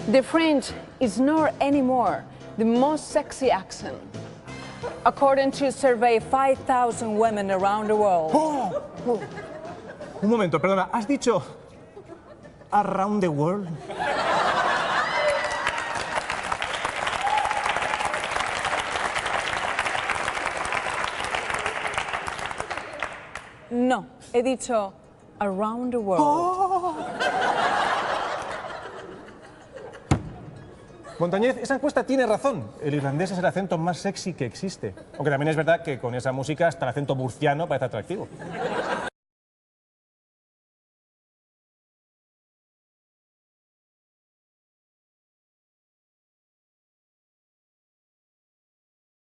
The French is not anymore the most sexy accent. According to a survey, 5,000 women around the world. ¡Oh! ¡Oh! Un momento, perdona, ¿has dicho around the world? No, he dicho around the world. ¡Oh! Montañez, esa encuesta tiene razón. El irlandés es el acento más sexy que existe. Aunque también es verdad que con esa música hasta el acento murciano parece atractivo.